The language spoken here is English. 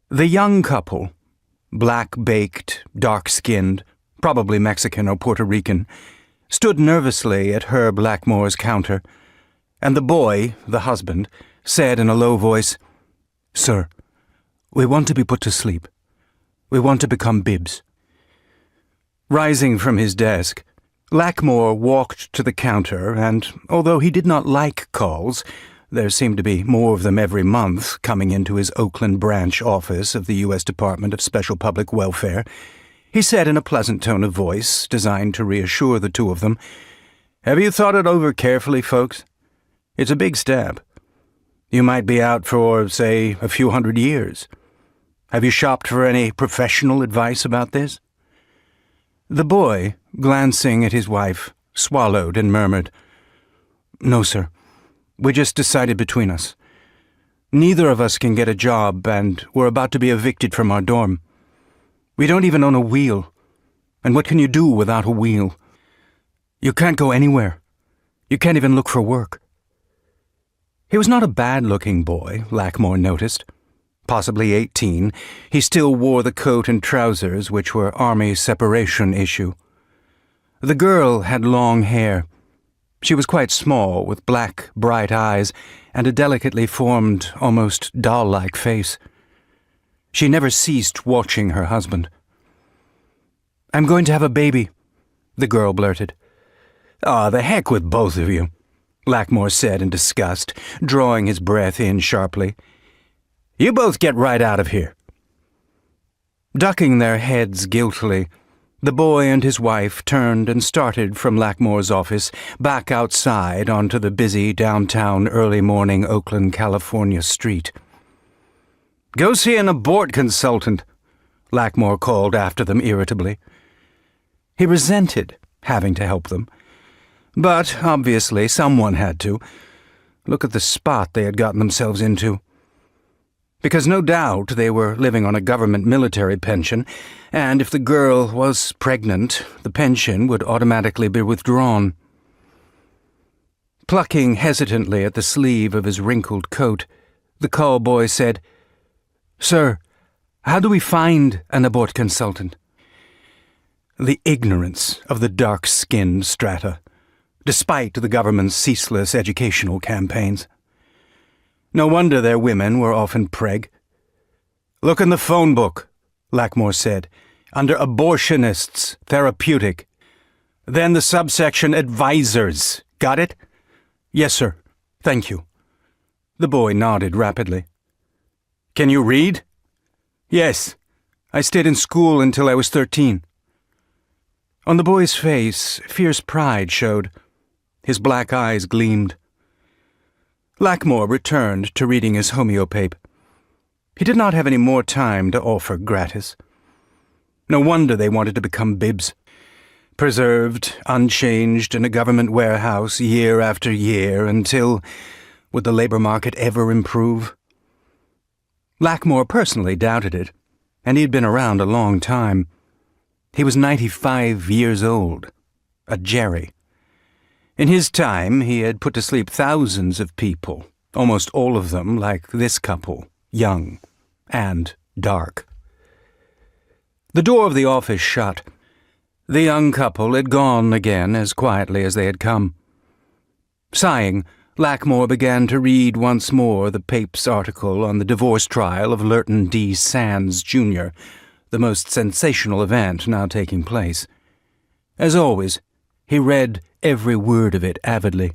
The young couple, black-baked, dark-skinned, probably Mexican or Puerto Rican, stood nervously at Herb Lackmore's counter, and the boy, the husband, said in a low voice, "Sir, we want to be put to sleep. We want to become bibs." Rising from his desk, Lackmore walked to the counter, and although he did not like calls, there seemed to be more of them every month coming into his Oakland branch office of the U.S. Department of Special Public Welfare, he said in a pleasant tone of voice, designed to reassure the two of them, "Have you thought it over carefully, folks? It's a big step. You might be out for, say, a few hundred years. Have you shopped for any professional advice about this?" The boy, glancing at his wife, swallowed and murmured, "No, sir. We just decided between us. Neither of us can get a job, and we're about to be evicted from our dorm. We don't even own a wheel. And what can you do without a wheel? You can't go anywhere. You can't even look for work." He was not a bad-looking boy, Lackmore noticed. Possibly 18, he still wore the coat and trousers which were Army separation issue. The girl had long hair. She was quite small, with black, bright eyes and a delicately formed, almost doll-like face. She never ceased watching her husband. "I'm going to have a baby," the girl blurted. "Aw, the heck with both of you," Lackmore said in disgust, drawing his breath in sharply. "You both get right out of here." Ducking their heads guiltily, the boy and his wife turned and started from Lackmore's office back outside onto the busy downtown early-morning Oakland, California street. "Go see an abort consultant," Lackmore called after them irritably. He resented having to help them, but obviously someone had to. Look at the spot they had gotten themselves into. Because no doubt they were living on a government military pension, and if the girl was pregnant, the pension would automatically be withdrawn. Plucking hesitantly at the sleeve of his wrinkled coat, the call boy said, "Sir, how do we find an abort consultant?" The ignorance of the dark-skinned strata, despite the government's ceaseless educational campaigns. No wonder their women were often preg. "Look in the phone book," Lackmore said, "under abortionists, therapeutic. Then the subsection advisors. Got it?" "Yes, sir. Thank you." The boy nodded rapidly. "Can you read?" "Yes. I stayed in school until I was 13. On the boy's face, fierce pride showed. His black eyes gleamed. Lackmore returned to reading his homeopape. He did not have any more time to offer gratis. No wonder they wanted to become bibs. Preserved, unchanged in a government warehouse year after year until, would the labor market ever improve? Lackmore personally doubted it, and he had been around a long time. He was 95 years old, a Jerry. In his time, he had put to sleep thousands of people, almost all of them like this couple, young and dark. The door of the office shut. The young couple had gone again as quietly as they had come. Sighing, Lackmore began to read once more the Pape's article on the divorce trial of Lurton D. Sands, Jr., the most sensational event now taking place. As always, he read every word of it avidly.